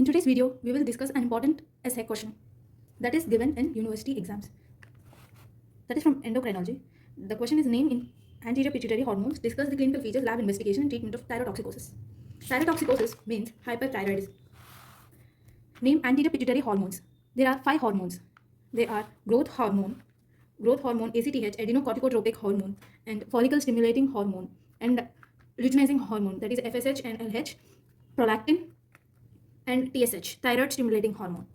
In today's video, we will discuss an important essay question that is given in university exams. That is from endocrinology. The question is named in anterior pituitary hormones. Discuss the clinical features, lab investigation, and treatment of thyrotoxicosis. Thyrotoxicosis means hyperthyroidism. Name anterior pituitary hormones. There are 5 hormones. They are growth hormone, ACTH, adenocorticotropic hormone, and follicle stimulating hormone, and luteinizing hormone, that is FSH and LH, prolactin, and TSH, thyroid stimulating hormone.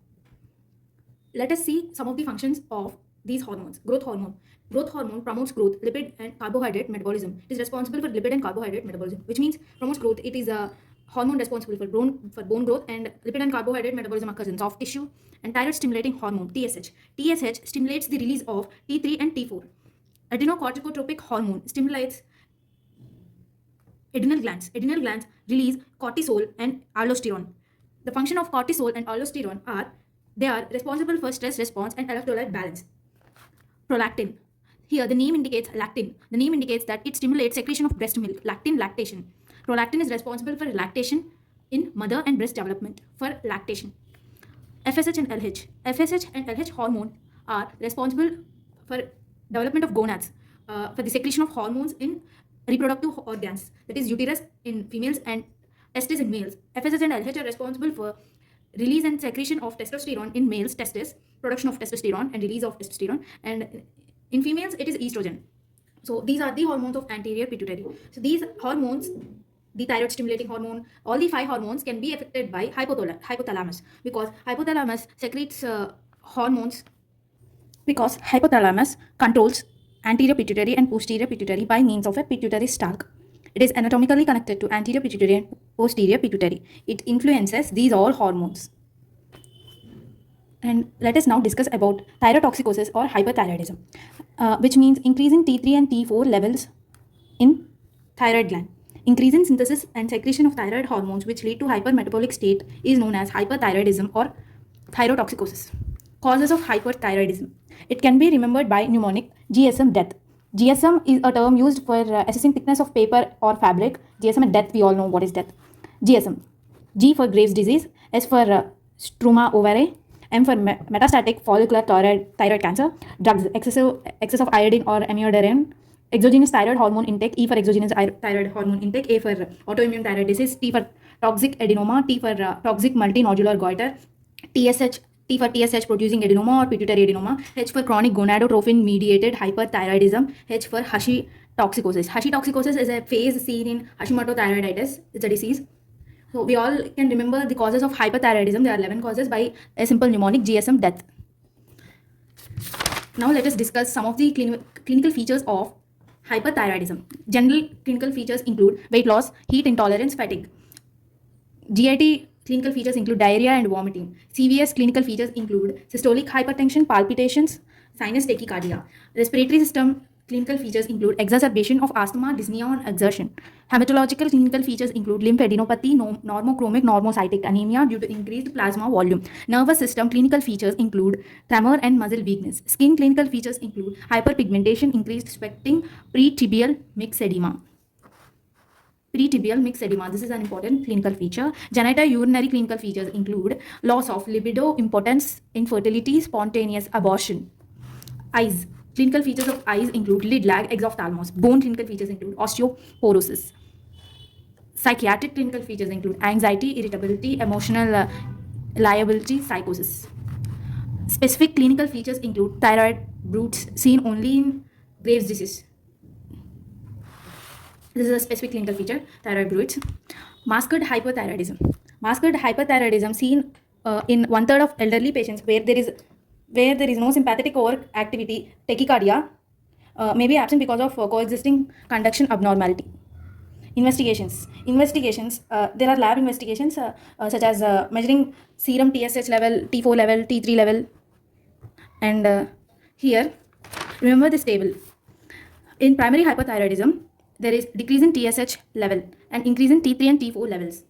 Let us see some of the functions of these hormones. Growth hormone. Growth hormone promotes growth, lipid and carbohydrate metabolism. It is responsible for lipid and carbohydrate metabolism, which means promotes growth. It is a hormone responsible for bone growth, and lipid and carbohydrate metabolism occurs in soft tissue. And thyroid stimulating hormone, TSH. TSH stimulates the release of T3 and T4. Adenocorticotropic hormone stimulates adrenal glands. Adrenal glands release cortisol and aldosterone. The function of cortisol and aldosterone are they are responsible for stress response and electrolyte balance. Prolactin. Here the name indicates lactin. The name indicates that it stimulates secretion of breast milk. Lactin, lactation. Prolactin is responsible for lactation in mother and breast development for lactation. FSH and LH. FSH and LH hormone are responsible for development of gonads, for the secretion of hormones in reproductive organs, that is uterus in females and testes in males. FSH and LH are responsible for release and secretion of testosterone in males, testes, production of testosterone and release of testosterone, and in females it is estrogen. So these are the hormones of anterior pituitary. So these hormones, the thyroid stimulating hormone, all the 5 hormones can be affected by hypothalamus, because hypothalamus secretes hormones, because hypothalamus controls anterior pituitary and posterior pituitary by means of a pituitary stalk. It is anatomically connected to anterior pituitary and posterior pituitary. It influences these all hormones. And let us now discuss about thyrotoxicosis or hyperthyroidism, which means increasing T3 and T4 levels in thyroid gland. Increase in synthesis and secretion of thyroid hormones which lead to hypermetabolic state is known as hyperthyroidism or thyrotoxicosis. Causes of hyperthyroidism. It can be remembered by mnemonic GSM death. GSM is a term used for assessing thickness of paper or fabric. GSM and death, we all know what is death. GSM. G for Graves' disease, S for struma ovariae, M for metastatic follicular thyroid cancer. Drugs, excess of iodine or amiodarone. Exogenous thyroid hormone intake, E for exogenous thyroid hormone intake, A for autoimmune thyroid disease, T for toxic adenoma, T for toxic multinodular goiter, TSH, T for TSH producing adenoma or pituitary adenoma, H for chronic gonadotrophin mediated hyperthyroidism, H for Hashimotoxicosis. Hashimotoxicosis is a phase seen in Hashimoto thyroiditis. It's a disease. So we all can remember the causes of hyperthyroidism. There are 11 causes by a simple mnemonic GSM death. Now let us discuss some of the clinical features of hyperthyroidism. General clinical features include weight loss, heat intolerance, fatigue. GIT clinical features include diarrhea and vomiting. CVS clinical features include systolic hypertension, palpitations, sinus tachycardia. Respiratory system clinical features include exacerbation of asthma, dyspnea on exertion. Hematological clinical features include lymphadenopathy, normochromic normocytic anemia due to increased plasma volume. Nervous system clinical features include tremor and muscle weakness. Skin clinical features include hyperpigmentation, increased sweating, pretibial mixed edema. Pretibial mixed edema. This is an important clinical feature. Genitourinary clinical features include loss of libido, impotence, infertility, spontaneous abortion. Eyes. Clinical features of eyes include lid lag, exophthalmos. Bone clinical features include osteoporosis. Psychiatric clinical features include anxiety, irritability, emotional liability, psychosis. Specific clinical features include thyroid brutes seen only in Graves' disease. This is a specific clinical feature, thyroid brutes. Masked hyperthyroidism. Masked hyperthyroidism seen in 1/3 of elderly patients where there is no sympathetic overactivity, tachycardia may be absent because of coexisting conduction abnormality. Investigations. There are lab investigations such as measuring serum TSH level, T4 level, T3 level. And here, remember this table. In primary hyperthyroidism, there is decrease in TSH level and increase in T3 and T4 levels.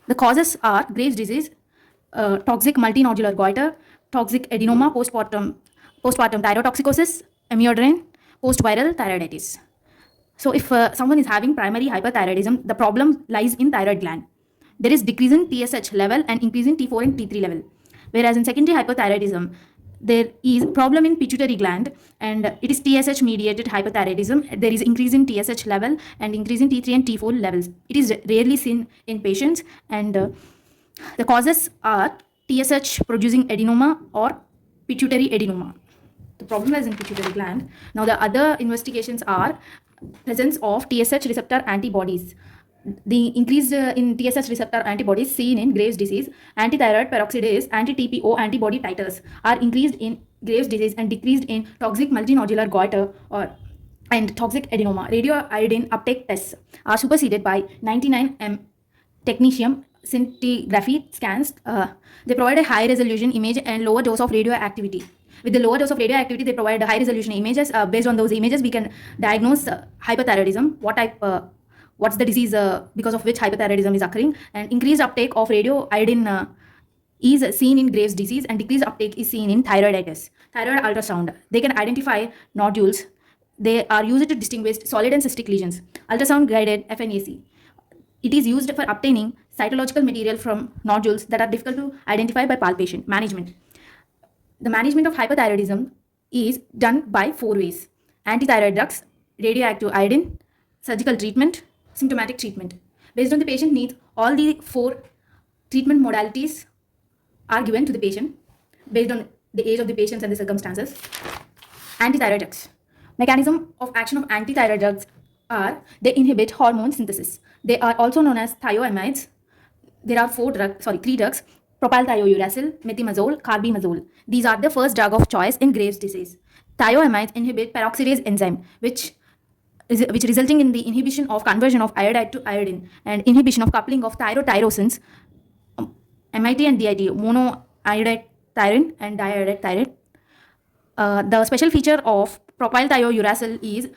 The causes are Graves' disease, toxic multinodular goiter, toxic adenoma, postpartum thyrotoxicosis, amiodarone, post-viral thyroiditis. So if someone is having primary hyperthyroidism, the problem lies in thyroid gland. there is decrease in TSH level and increase in T4 and T3 level. Whereas in secondary hypothyroidism, there is problem in pituitary gland and it is TSH mediated hypothyroidism. There is increase in TSH level and increase in T3 and T4 levels. It is rarely seen in patients, and the causes are TSH producing adenoma or pituitary adenoma. The problem lies in pituitary gland. Now the other investigations are presence of TSH receptor antibodies. The increase in TSH receptor antibodies seen in Graves' disease, antithyroid peroxidase, anti-TPO antibody titers are increased in Graves' disease and decreased in toxic multinodular goiter and toxic adenoma. Radioiodine uptake tests are superseded by 99M technetium scintigraphy scans. They provide a high resolution image and lower dose of radioactivity. With the lower dose of radioactivity, they provide high resolution images. Based on those images, we can diagnose hypothyroidism, what's the disease because of which hypothyroidism is occurring, and increased uptake of radioiodine is seen in Graves' disease and decreased uptake is seen in thyroiditis. Thyroid ultrasound, they can identify nodules. They are used to distinguish solid and cystic lesions. Ultrasound guided FNAC, it is used for obtaining cytological material from nodules that are difficult to identify by palpation. Management, the management of hypothyroidism is done by 4 ways: antithyroid drugs, radioactive iodine, surgical treatment, symptomatic treatment. Based on the patient needs, all the 4 treatment modalities are given to the patient based on the age of the patients and the circumstances. Antithyroid drugs. Mechanism of action of antithyroid drugs are they inhibit hormone synthesis. They are also known as thioamides. There are 3 drugs: propylthiouracil, methimazole, carbimazole. These are the first drug of choice in Graves' disease. Thioamides inhibit peroxidase enzyme, which resulting in the inhibition of conversion of iodide to iodine and inhibition of coupling of thyrotyrosins, MIT and DIT, monoiodide thyrin and diiodide thyrin. The special feature of propylthiouracil is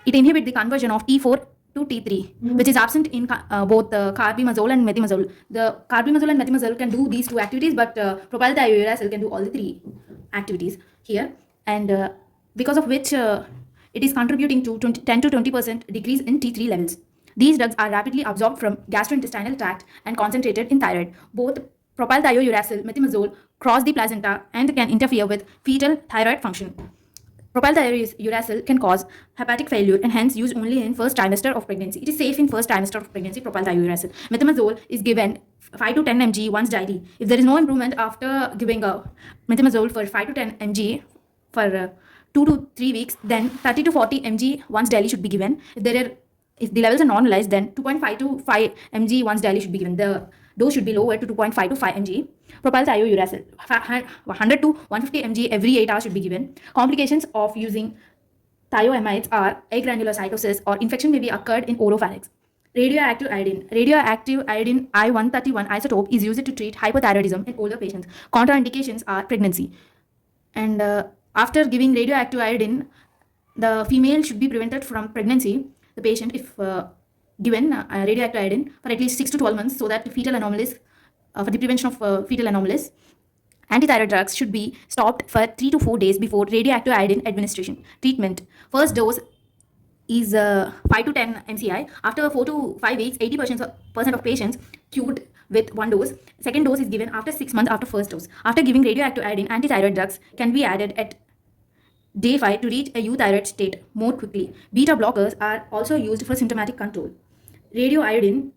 it inhibits the conversion of T4 to T3, which is absent in both carbimazole and methimazole. The carbimazole and methimazole can do these 2 activities, but propylthiouracil can do all the 3 activities here, and because of which it is contributing to 10 to 20% decrease in T3 levels. These drugs are rapidly absorbed from gastrointestinal tract and concentrated in thyroid. Both propylthiouracil, methimazole cross the placenta and can interfere with fetal thyroid function. Propylthiouracil can cause hepatic failure and hence used only in first trimester of pregnancy. It is safe in first trimester of pregnancy, propylthiouracil. Methimazole is given 5 to 10 mg once daily. If there is no improvement after giving methimazole for 5 to 10 mg for 2 to 3 weeks, then 30 to 40 mg once daily should be given. If the levels are normalized, then 2.5 to 5 mg once daily should be given. The dose should be lowered to 2.5 to 5 mg. Propylthiouracil, 100 to 150 mg every 8 hours should be given. Complications of using thioamides are agranulocytosis or infection may be occurred in oropharynx. Radioactive iodine. Radioactive iodine I-131 isotope is used to treat hypothyroidism in older patients. Contraindications are pregnancy. And after giving radioactive iodine, the female should be prevented from pregnancy, the patient, if given radioactive iodine for at least 6 to 12 months, so that fetal anomalies, for the prevention of fetal anomalies. Antithyroid drugs should be stopped for 3 to 4 days before radioactive iodine administration. Treatment. First dose is 5 to 10 MCI. After 4 to 5 weeks, 80% of patients cured with 1 dose. Second dose is given after 6 months after first dose. After giving radioactive iodine, antithyroid drugs can be added at day 5 to reach a euthyroid state more quickly. Beta blockers are also used for symptomatic control. Radioiodine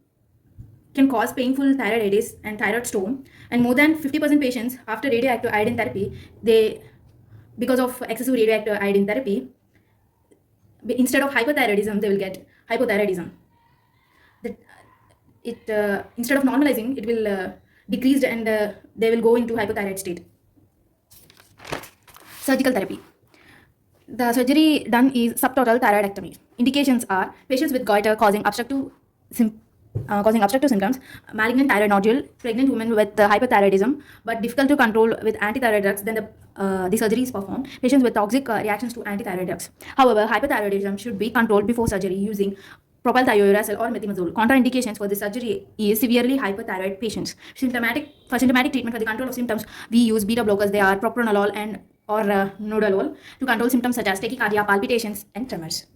can cause painful thyroiditis and thyroid storm, and more than 50% patients after radioactive iodine therapy, because of excessive radioactive iodine therapy, instead of hypothyroidism, they will get hypothyroidism. Instead of normalizing, it will decrease and they will go into hypothyroid state. Surgical therapy. The surgery done is subtotal thyroidectomy. Indications are patients with goiter causing obstructive symptoms, malignant thyroid nodule, pregnant women with hypothyroidism but difficult to control with antithyroid drugs, then the surgery is performed. Patients with toxic reactions to antithyroid drugs. However, hypothyroidism should be controlled before surgery using propylthiouracil or methimazole. Contraindications for this surgery is severely hypothyroid patients. For symptomatic treatment for the control of symptoms, we use beta blockers. They are propranolol or noodolol to control symptoms such as tachycardia, palpitations, and tremors.